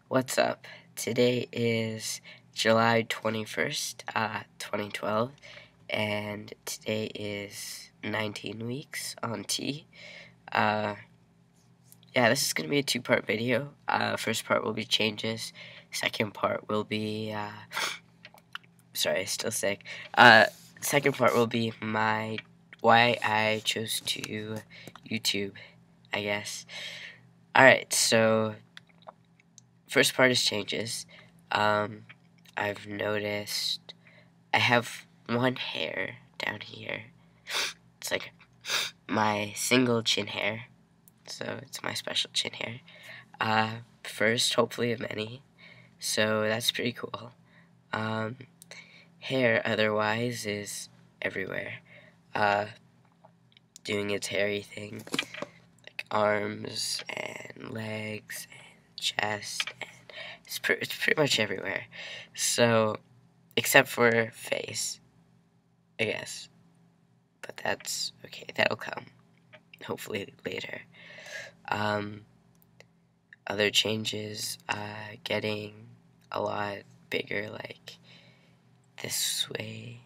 What's up? Today is July 21st, 2012, and today is 19 weeks on T. Yeah, this is going to be a two-part video. First part will be changes. Second part will be, sorry, still sick. Second part will be why I chose to YouTube, I guess. Alright, so first part is changes. I've noticed I have one hair down here. It's like my single chin hair, so it's my special chin hair. First, hopefully, of many, so that's pretty cool. Hair, otherwise, is everywhere. Doing its hairy thing, like arms and legs and chest, and it's pretty much everywhere. So, except for face, I guess. But that's okay, that'll come. Hopefully later. Other changes, getting a lot bigger, like this way.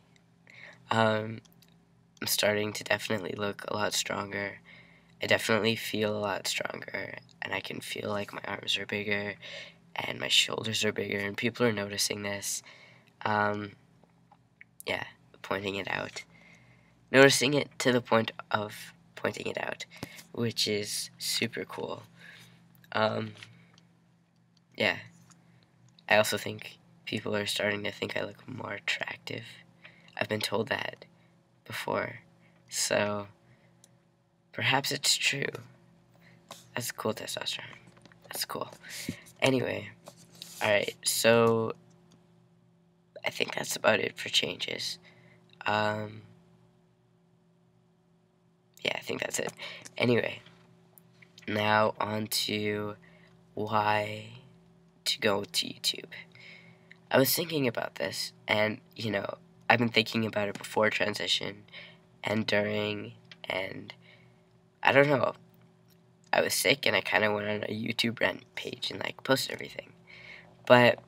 I'm starting to definitely look a lot stronger. I definitely feel a lot stronger, and I can feel like my arms are bigger, and my shoulders are bigger, and people are noticing this. Yeah, pointing it out. Noticing it to the point of pointing it out, which is super cool. Yeah. I also think people are starting to think I look more attractive. I've been told that before, so perhaps it's true. That's cool, testosterone. That's cool. Anyway, alright, so I think that's about it for changes. Yeah, I think that's it. Anyway, now on to why to go to YouTube. I was thinking about this, and, I've been thinking about it before transition, and during, and I don't know. I was sick, and I kind of went on a YouTube rant page and, posted everything. But,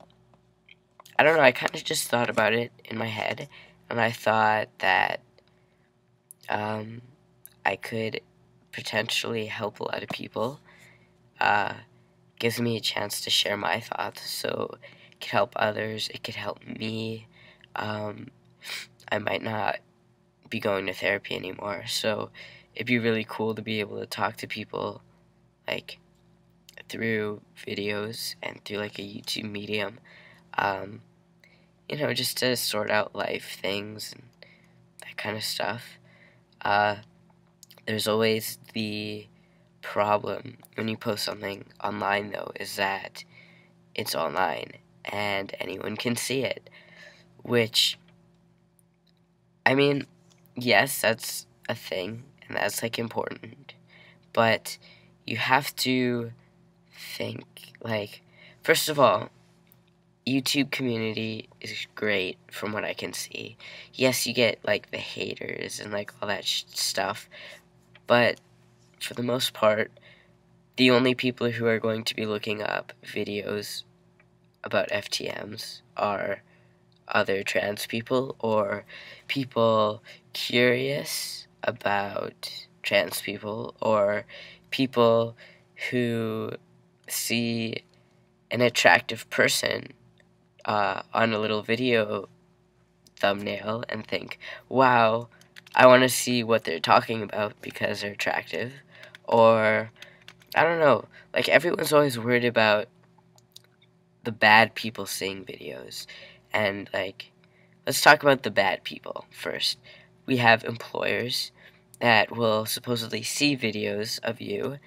I don't know, I kind of just thought about it in my head, and I thought that, I could potentially help a lot of people. Gives me a chance to share my thoughts, so it could help others, it could help me. I might not be going to therapy anymore, so it'd be really cool to be able to talk to people, through videos and through, a YouTube medium, just to sort out life things and that kind of stuff. There's always the problem when you post something online, though, is that it's online and anyone can see it, which, I mean, yes, that's a thing, and that's, important, but you have to think, first of all, YouTube community is great from what I can see. Yes, you get, the haters and, all that stuff, but for the most part, the only people who are going to be looking up videos about FTMs are other trans people or people curious about trans people or people who see an attractive person on a little video thumbnail and think, wow, I want to see what they're talking about because they're attractive. Or, I don't know, everyone's always worried about the bad people seeing videos. And, let's talk about the bad people first. We have employers that will supposedly see videos of you,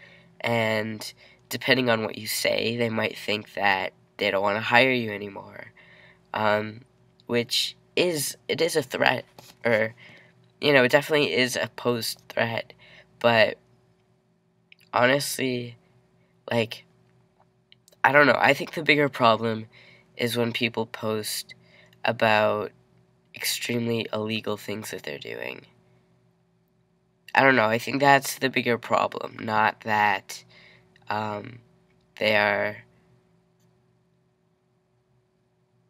and depending on what you say, they might think that they don't want to hire you anymore. Which is a threat, or, it definitely is a posed threat, but honestly, I don't know, I think the bigger problem is when people post about extremely illegal things that they're doing. I don't know, I think that's the bigger problem, not that they are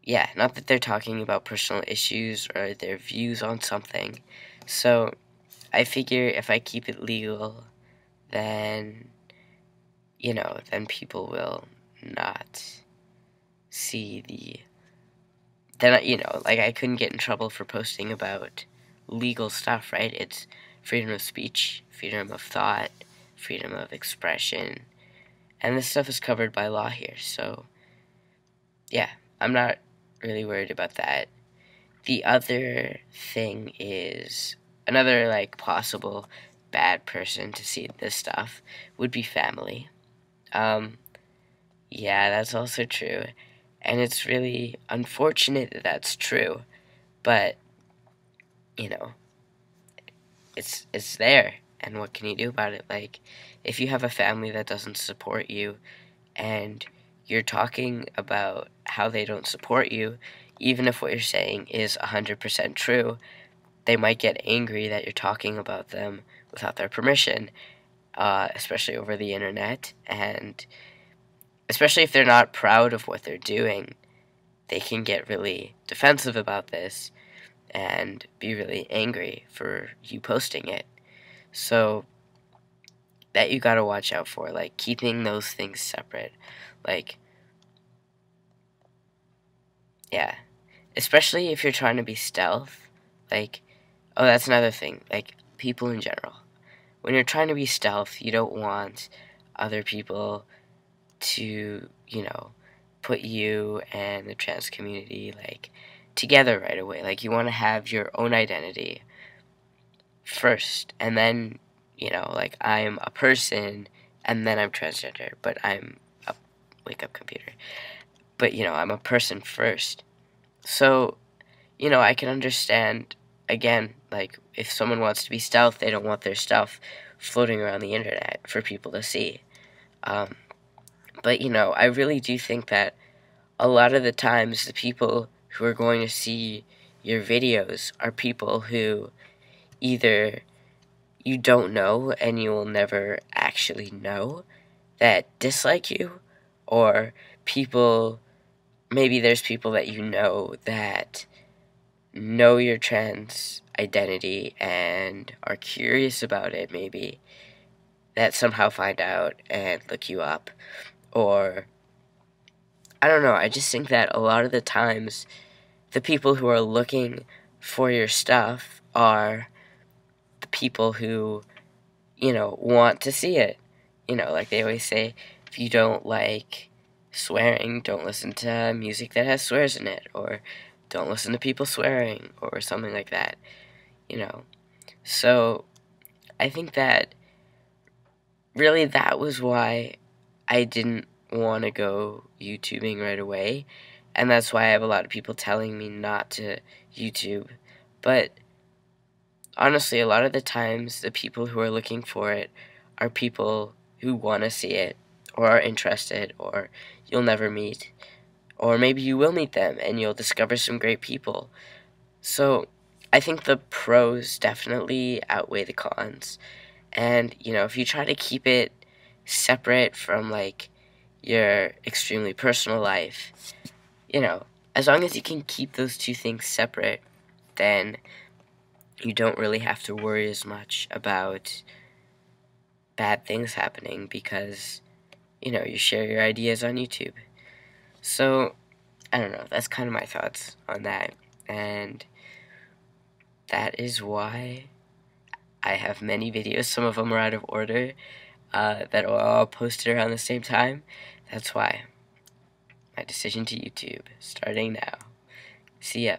yeah, not that they're talking about personal issues or their views on something. So I figure if I keep it legal, then, then people will not see then, like, I couldn't get in trouble for posting about legal stuff, right? It's freedom of speech, freedom of thought, freedom of expression, and this stuff is covered by law here, so, yeah, I'm not really worried about that. The other thing is, another, like, possible bad person to see this stuff would be family. Yeah, that's also true. And it's really unfortunate that that's true. But, you know, it's there. And what can you do about it? Like, if you have a family that doesn't support you and you're talking about how they don't support you, even if what you're saying is 100% true, they might get angry that you're talking about them without their permission, especially over the internet. And especially if they're not proud of what they're doing, they can get really defensive about this and be really angry for you posting it. So that you gotta watch out for, like keeping those things separate. Like, yeah. Especially if you're trying to be stealth. Like, oh, that's another thing. Like, people in general. When you're trying to be stealth, you don't want other people to, put you and the trans community, like, together right away. Like, you want to have your own identity first, and then, like, I'm a person, and then I'm transgender, but I'm a wake-up computer. But, I'm a person first. So, I can understand, again, like, if someone wants to be stealth, they don't want their stuff floating around the internet for people to see. But, I really do think that a lot of the times the people who are going to see your videos are people who either you don't know and you will never actually know that dislike you, or maybe there's people that you know that know your trans identity and are curious about it, maybe, that somehow find out and look you up. Or, I don't know, I just think that a lot of the times the people who are looking for your stuff are the people who, want to see it. Like they always say, if you don't like swearing, don't listen to music that has swears in it, or don't listen to people swearing, or something like that, So, I think that really that was why I didn't want to go YouTubing right away, and that's why I have a lot of people telling me not to YouTube. But honestly, a lot of the times, the people who are looking for it are people who want to see it, or are interested, or you'll never meet. Or maybe you will meet them, and you'll discover some great people. So, I think the pros definitely outweigh the cons. And, if you try to keep it separate from, like, your extremely personal life, as long as you can keep those two things separate, then you don't really have to worry as much about bad things happening because, you share your ideas on YouTube. So, I don't know, that's kind of my thoughts on that. And that is why I have many videos. Some of them are out of order, that are all posted around the same time. That's why. My decision to YouTube, starting now. See ya.